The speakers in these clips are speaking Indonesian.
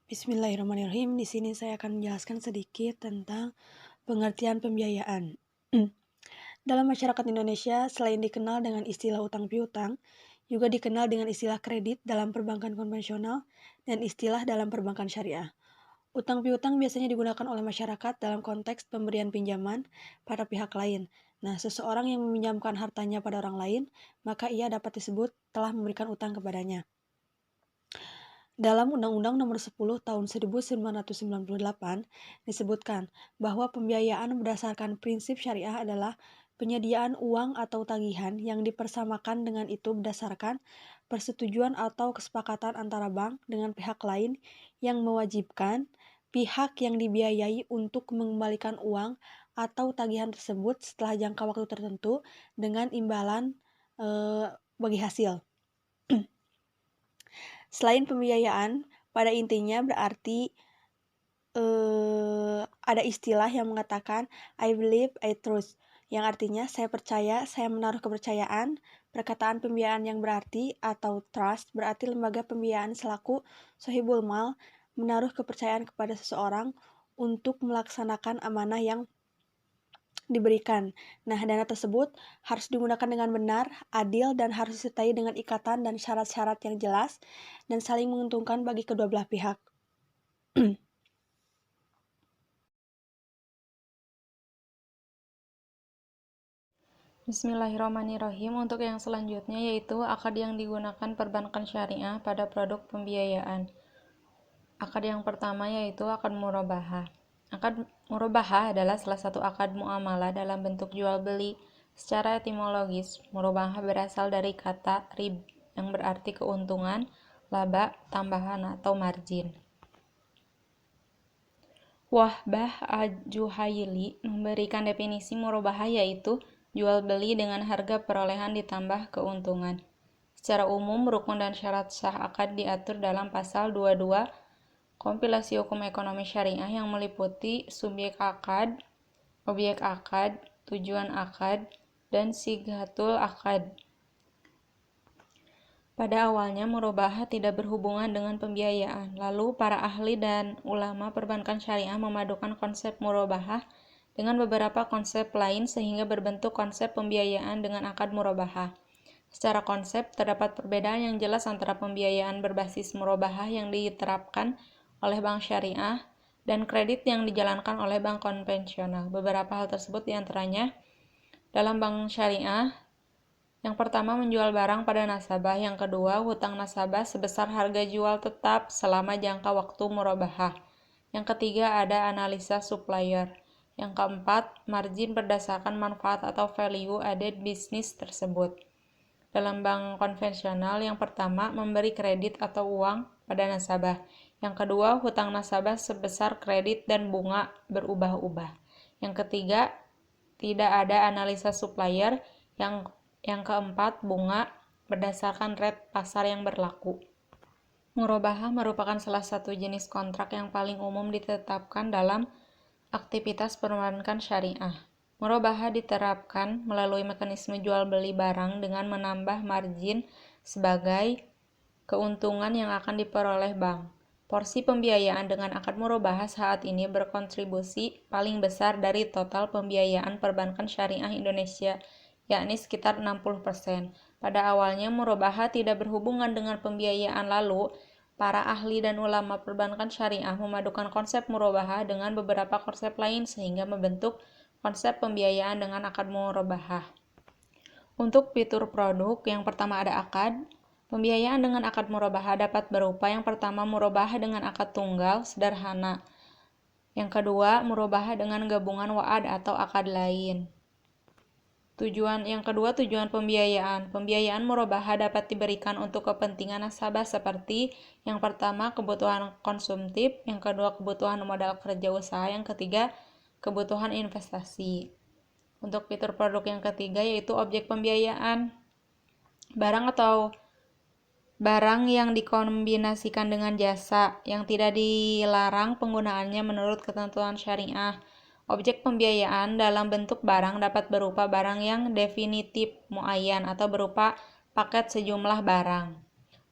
Bismillahirrahmanirrahim. Di sini saya akan menjelaskan sedikit tentang pengertian pembiayaan. Dalam masyarakat Indonesia, selain dikenal dengan istilah utang piutang, juga dikenal dengan istilah kredit dalam perbankan konvensional dan istilah dalam perbankan syariah. Utang piutang biasanya digunakan oleh masyarakat dalam konteks pemberian pinjaman pada pihak lain. Nah, seseorang yang meminjamkan hartanya pada orang lain, maka ia dapat disebut telah memberikan utang kepadanya. Dalam Undang-Undang Nomor 10 Tahun 1998 disebutkan bahwa pembiayaan berdasarkan prinsip syariah adalah penyediaan uang atau tagihan yang dipersamakan dengan itu berdasarkan persetujuan atau kesepakatan antara bank dengan pihak lain yang mewajibkan pihak yang dibiayai untuk mengembalikan uang atau tagihan tersebut setelah jangka waktu tertentu dengan imbalan bagi hasil. Selain pembiayaan, pada intinya berarti ada istilah yang mengatakan I believe, I trust, yang artinya saya percaya, saya menaruh kepercayaan. Perkataan pembiayaan yang berarti atau trust berarti lembaga pembiayaan selaku sohibul mal menaruh kepercayaan kepada seseorang untuk melaksanakan amanah yang diberikan. Nah, dana tersebut harus digunakan dengan benar, adil, dan harus disertai dengan ikatan dan syarat-syarat yang jelas dan saling menguntungkan bagi kedua belah pihak. Bismillahirrahmanirrahim. Untuk yang selanjutnya yaitu akad yang digunakan perbankan syariah pada produk pembiayaan. Akad yang pertama yaitu akad murabahah. Akad murabahah adalah salah satu akad muamalah dalam bentuk jual beli. Secara etimologis, murabahah berasal dari kata rib yang berarti keuntungan, laba, tambahan atau margin. Wahbah Al-Juhaili memberikan definisi murabahah yaitu jual beli dengan harga perolehan ditambah keuntungan. Secara umum, rukun dan syarat sah akad diatur dalam pasal 22 Kompilasi Hukum Ekonomi Syariah yang meliputi subjek akad, objek akad, tujuan akad, dan sighatul akad. Pada awalnya, murabahah tidak berhubungan dengan pembiayaan. Lalu, para ahli dan ulama perbankan syariah memadukan konsep murabahah dengan beberapa konsep lain sehingga berbentuk konsep pembiayaan dengan akad murabahah. Secara konsep, terdapat perbedaan yang jelas antara pembiayaan berbasis murabahah yang diterapkan oleh bank syariah dan kredit yang dijalankan oleh bank konvensional. Beberapa hal tersebut diantaranya, dalam bank syariah, yang pertama menjual barang pada nasabah, yang kedua hutang nasabah sebesar harga jual tetap selama jangka waktu murabahah, yang ketiga ada analisa supplier, yang keempat margin berdasarkan manfaat atau value added bisnis tersebut. Dalam bank konvensional, yang pertama memberi kredit atau uang pada nasabah, yang kedua hutang nasabah sebesar kredit dan bunga berubah-ubah, yang ketiga tidak ada analisa supplier, yang keempat bunga berdasarkan rate pasar yang berlaku. Murabahah merupakan salah satu jenis kontrak yang paling umum ditetapkan dalam aktivitas perbankan syariah. Murabahah diterapkan melalui mekanisme jual beli barang dengan menambah margin sebagai keuntungan yang akan diperoleh bank. Porsi pembiayaan dengan akad murabahah saat ini berkontribusi paling besar dari total pembiayaan perbankan syariah Indonesia, yakni sekitar 60%. Pada awalnya murabahah tidak berhubungan dengan pembiayaan, lalu para ahli dan ulama perbankan syariah memadukan konsep murabahah dengan beberapa konsep lain sehingga membentuk konsep pembiayaan dengan akad murabahah. Untuk fitur produk, yang pertama ada akad. Pembiayaan dengan akad murabahah dapat berupa yang pertama murabahah dengan akad tunggal sederhana. Yang kedua murabahah dengan gabungan wa'ad atau akad lain. Yang kedua tujuan pembiayaan. Pembiayaan murabahah dapat diberikan untuk kepentingan nasabah seperti yang pertama kebutuhan konsumtif, yang kedua kebutuhan modal kerja usaha, yang ketiga kebutuhan investasi. Untuk fitur produk yang ketiga yaitu objek pembiayaan. Barang yang dikombinasikan dengan jasa yang tidak dilarang penggunaannya menurut ketentuan syariah. Objek pembiayaan dalam bentuk barang dapat berupa barang yang definitif muayyan atau berupa paket sejumlah barang.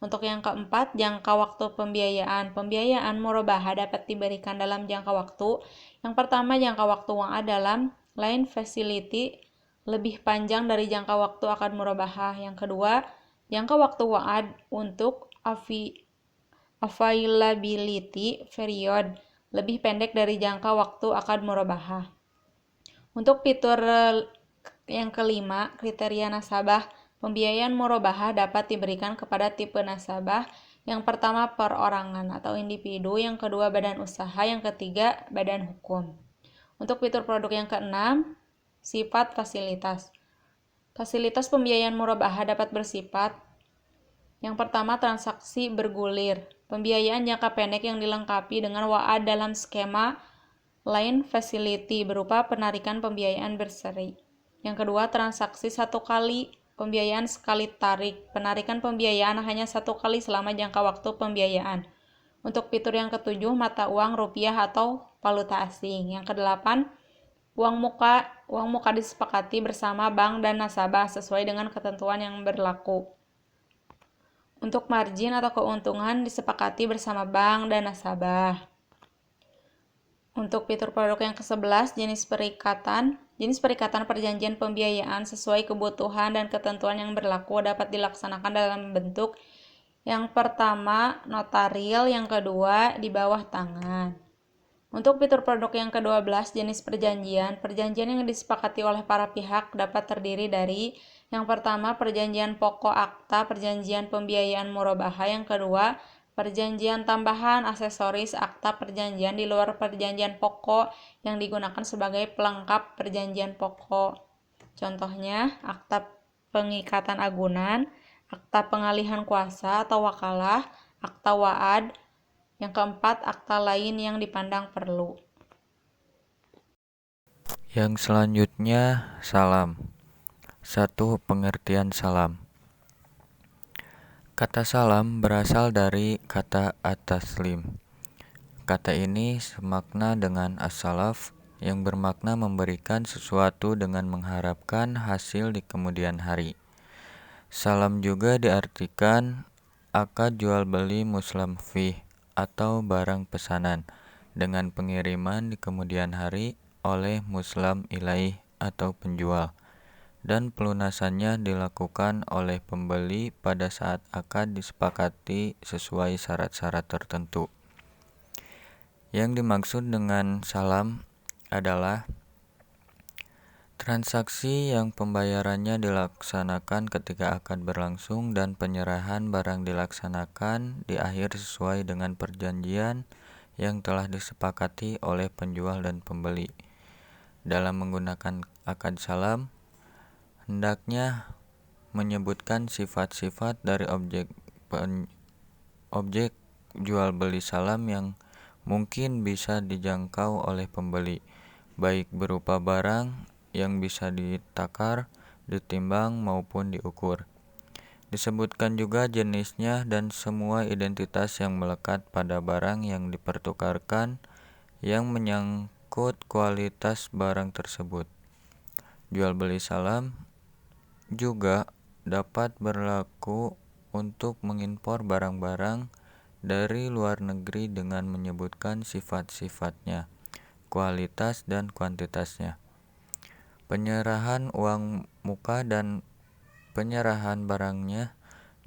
Untuk yang keempat, jangka waktu pembiayaan. Pembiayaan murabahah dapat diberikan dalam jangka waktu. Yang pertama, jangka waktu WA dalam line facility lebih panjang dari jangka waktu akad murabahah. Yang kedua, jangka waktu WA untuk availability period lebih pendek dari jangka waktu akad murabahah. Untuk fitur yang kelima, kriteria nasabah. Pembiayaan murabahah dapat diberikan kepada tipe nasabah. Yang pertama, perorangan atau individu. Yang kedua, badan usaha. Yang ketiga, badan hukum. Untuk fitur produk yang keenam, sifat fasilitas. Fasilitas pembiayaan murabahah dapat bersifat: yang pertama, transaksi bergulir. Pembiayaan jangka pendek yang dilengkapi dengan WA dalam skema line facility berupa penarikan pembiayaan berseri. Yang kedua, transaksi satu kali. Pembiayaan sekali tarik. Penarikan pembiayaan hanya satu kali selama jangka waktu pembiayaan. Untuk fitur yang ketujuh, mata uang rupiah atau valuta asing. Yang kedelapan, uang muka disepakati bersama bank dan nasabah sesuai dengan ketentuan yang berlaku. Untuk margin atau keuntungan disepakati bersama bank dan nasabah. Untuk fitur produk yang ke-11, jenis perikatan perjanjian pembiayaan sesuai kebutuhan dan ketentuan yang berlaku dapat dilaksanakan dalam bentuk: yang pertama, notaril, yang kedua, di bawah tangan. Untuk fitur produk yang ke-12, jenis perjanjian. Perjanjian yang disepakati oleh para pihak dapat terdiri dari: yang pertama, perjanjian pokok akta perjanjian pembiayaan murabahah. Yang kedua, perjanjian tambahan aksesoris akta perjanjian di luar perjanjian pokok yang digunakan sebagai pelengkap perjanjian pokok. Contohnya, akta pengikatan agunan, akta pengalihan kuasa atau wakalah, akta wa'ad. Yang keempat, akta lain yang dipandang perlu. Yang selanjutnya, salam. 1. Pengertian salam. Kata salam berasal dari kata at-taslim. Kata ini semakna dengan as-salaf, yang bermakna memberikan sesuatu dengan mengharapkan hasil di kemudian hari. Salam juga diartikan akad jual beli muslam fih atau barang pesanan dengan pengiriman di kemudian hari oleh muslam ilaih atau penjual, dan pelunasannya dilakukan oleh pembeli pada saat akad disepakati sesuai syarat-syarat tertentu. Yang dimaksud dengan salam adalah transaksi yang pembayarannya dilaksanakan ketika akad berlangsung dan penyerahan barang dilaksanakan di akhir sesuai dengan perjanjian yang telah disepakati oleh penjual dan pembeli. Dalam menggunakan akad salam, hendaknya menyebutkan sifat-sifat dari objek jual beli salam yang mungkin bisa dijangkau oleh pembeli, baik berupa barang yang bisa ditakar, ditimbang maupun diukur. Disebutkan juga jenisnya dan semua identitas yang melekat pada barang yang dipertukarkan yang menyangkut kualitas barang tersebut. Jual beli salam juga dapat berlaku untuk mengimpor barang-barang dari luar negeri dengan menyebutkan sifat-sifatnya, kualitas dan kuantitasnya. Penyerahan uang muka dan penyerahan barangnya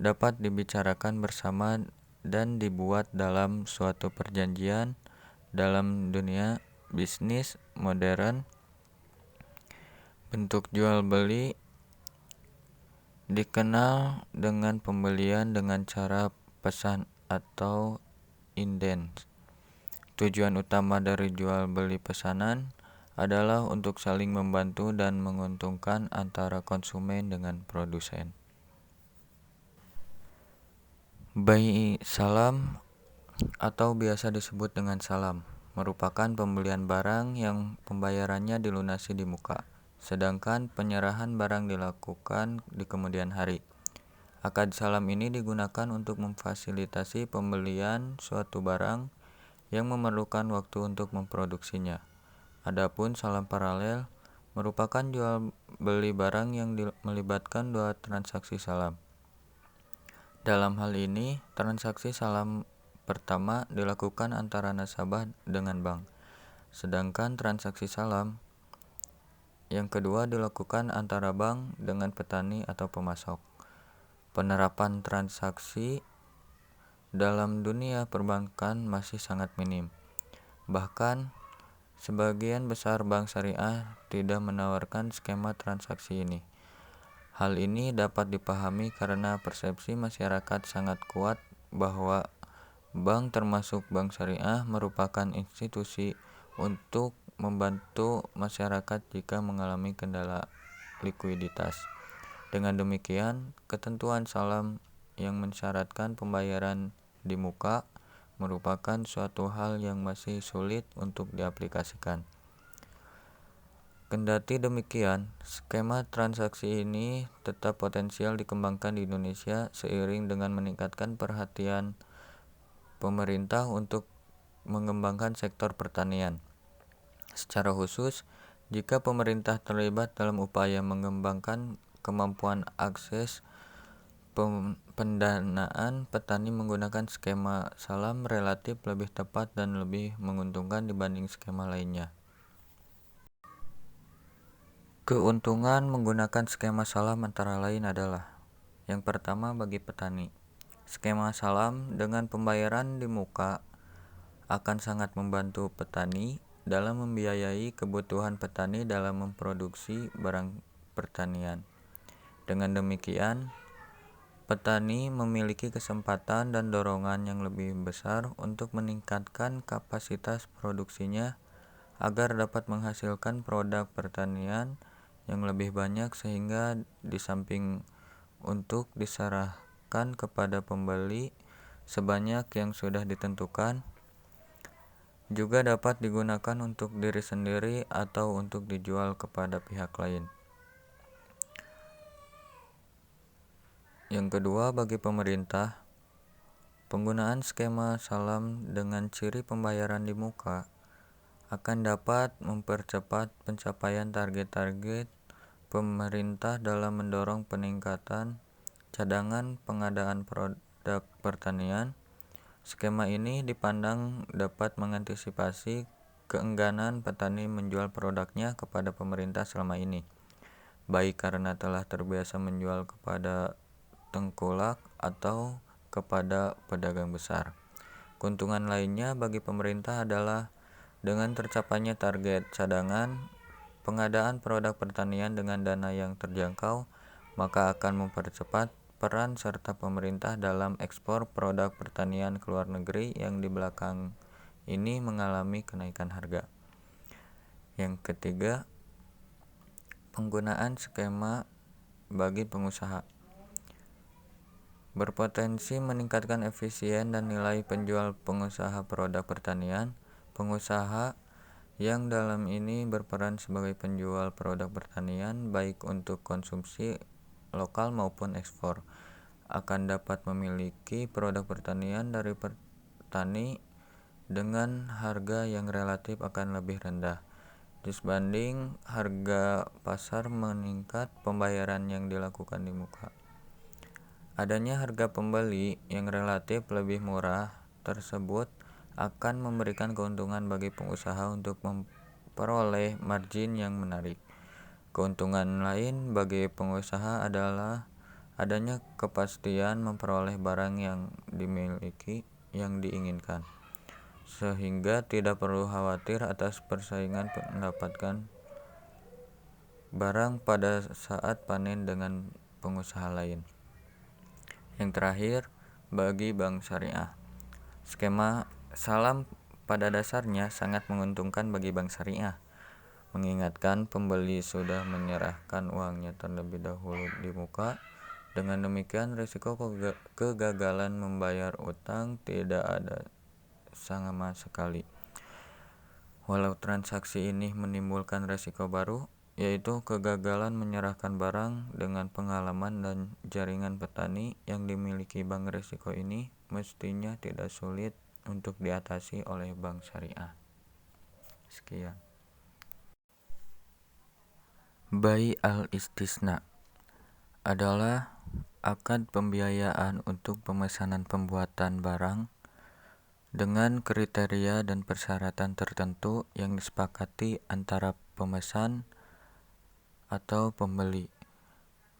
dapat dibicarakan bersama dan dibuat dalam suatu perjanjian. Dalam dunia bisnis modern, bentuk jual beli dikenal dengan pembelian dengan cara pesan atau inden. Tujuan utama dari jual beli pesanan adalah untuk saling membantu dan menguntungkan antara konsumen dengan produsen. Bai salam atau biasa disebut dengan salam merupakan pembelian barang yang pembayarannya dilunasi di muka, sedangkan penyerahan barang dilakukan di kemudian hari. Akad salam ini digunakan untuk memfasilitasi pembelian suatu barang yang memerlukan waktu untuk memproduksinya. Adapun salam paralel merupakan jual beli barang yang melibatkan dua transaksi salam. Dalam hal ini, transaksi salam pertama dilakukan antara nasabah dengan bank, sedangkan transaksi salam yang kedua dilakukan antara bank dengan petani atau pemasok. Penerapan transaksi dalam dunia perbankan masih sangat minim. Bahkan, sebagian besar bank syariah tidak menawarkan skema transaksi ini. Hal ini dapat dipahami karena persepsi masyarakat sangat kuat bahwa bank termasuk bank syariah merupakan institusi untuk membantu masyarakat jika mengalami kendala likuiditas. Dengan demikian, ketentuan salam yang mensyaratkan pembayaran di muka merupakan suatu hal yang masih sulit untuk diaplikasikan. Kendati demikian, skema transaksi ini tetap potensial dikembangkan di Indonesia seiring dengan meningkatkan perhatian pemerintah untuk mengembangkan sektor pertanian. Secara khusus, jika pemerintah terlibat dalam upaya mengembangkan kemampuan akses pendanaan, petani menggunakan skema salam relatif lebih tepat dan lebih menguntungkan dibanding skema lainnya. Keuntungan menggunakan skema salam antara lain adalah: yang pertama, bagi petani, skema salam dengan pembayaran di muka akan sangat membantu petani dalam membiayai kebutuhan petani dalam memproduksi barang pertanian. Dengan demikian, petani memiliki kesempatan dan dorongan yang lebih besar untuk meningkatkan kapasitas produksinya agar dapat menghasilkan produk pertanian yang lebih banyak, sehingga di samping untuk diserahkan kepada pembeli sebanyak yang sudah ditentukan, juga dapat digunakan untuk diri sendiri atau untuk dijual kepada pihak lain. Yang kedua, bagi pemerintah, penggunaan skema salam dengan ciri pembayaran di muka akan dapat mempercepat pencapaian target-target pemerintah dalam mendorong peningkatan cadangan pengadaan produk pertanian. Skema ini dipandang dapat mengantisipasi keengganan petani menjual produknya kepada pemerintah selama ini, baik karena telah terbiasa menjual kepada tengkulak atau kepada pedagang besar. Keuntungan lainnya bagi pemerintah adalah dengan tercapainya target cadangan pengadaan produk pertanian dengan dana yang terjangkau, maka akan mempercepat peran serta pemerintah dalam ekspor produk pertanian ke luar negeri yang di belakang ini mengalami kenaikan harga. Yang ketiga, penggunaan skema bagi pengusaha berpotensi meningkatkan efisien dan nilai penjual pengusaha produk pertanian. Pengusaha yang dalam ini berperan sebagai penjual produk pertanian baik untuk konsumsi lokal maupun ekspor akan dapat memiliki produk pertanian dari petani dengan harga yang relatif akan lebih rendah disebanding harga pasar meningkat pembayaran yang dilakukan di muka. Adanya harga pembeli yang relatif lebih murah tersebut akan memberikan keuntungan bagi pengusaha untuk memperoleh margin yang menarik. Keuntungan lain bagi pengusaha adalah adanya kepastian memperoleh barang yang dimiliki yang diinginkan, sehingga tidak perlu khawatir atas persaingan mendapatkan barang pada saat panen dengan pengusaha lain. Yang terakhir, bagi bank syariah, skema salam pada dasarnya sangat menguntungkan bagi bank syariah, mengingatkan pembeli sudah menyerahkan uangnya terlebih dahulu di muka. Dengan demikian, risiko kegagalan membayar utang tidak ada sama sekali. Walau transaksi ini menimbulkan risiko baru, yaitu kegagalan menyerahkan barang, dengan pengalaman dan jaringan petani yang dimiliki bank, risiko ini mestinya tidak sulit untuk diatasi oleh bank syariah. Sekian. Bai al-istisna adalah akad pembiayaan untuk pemesanan pembuatan barang dengan kriteria dan persyaratan tertentu yang disepakati antara pemesan atau pembeli,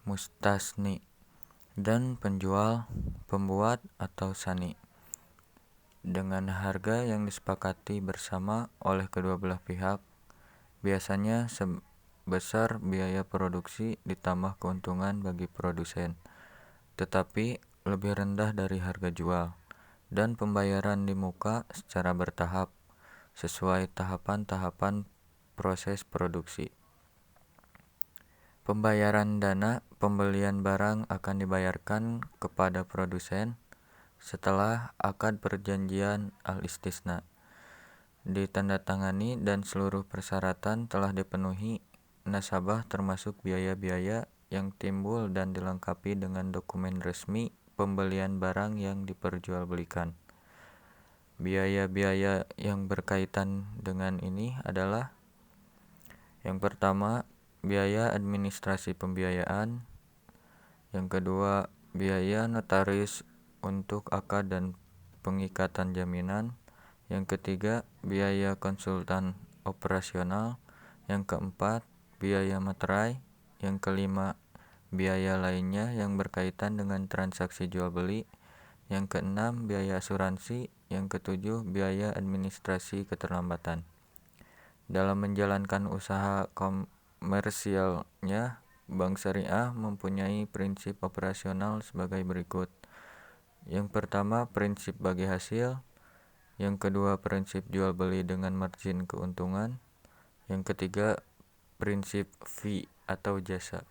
mustasni, dan penjual, pembuat atau sani, dengan harga yang disepakati bersama oleh kedua belah pihak, biasanya sebesar biaya produksi ditambah keuntungan bagi produsen, tetapi lebih rendah dari harga jual, dan pembayaran di muka secara bertahap, sesuai tahapan-tahapan proses produksi. Pembayaran dana pembelian barang akan dibayarkan kepada produsen setelah akad perjanjian al-istisna ditandatangani dan seluruh persyaratan telah dipenuhi, nasabah termasuk biaya-biaya yang timbul dan dilengkapi dengan dokumen resmi pembelian barang yang diperjualbelikan. Biaya-biaya yang berkaitan dengan ini adalah: yang pertama, biaya administrasi pembiayaan. Yang kedua, biaya notaris untuk akad dan pengikatan jaminan. Yang ketiga, biaya konsultan operasional. Yang keempat, biaya materai. Yang kelima, biaya lainnya yang berkaitan dengan transaksi jual beli. Yang keenam, biaya asuransi. Yang ketujuh, biaya administrasi keterlambatan. Dalam menjalankan usaha komersialnya, Bank Syariah mempunyai prinsip operasional sebagai berikut. Yang pertama, prinsip bagi hasil. Yang kedua, prinsip jual beli dengan margin keuntungan. Yang ketiga, prinsip fee atau jasa.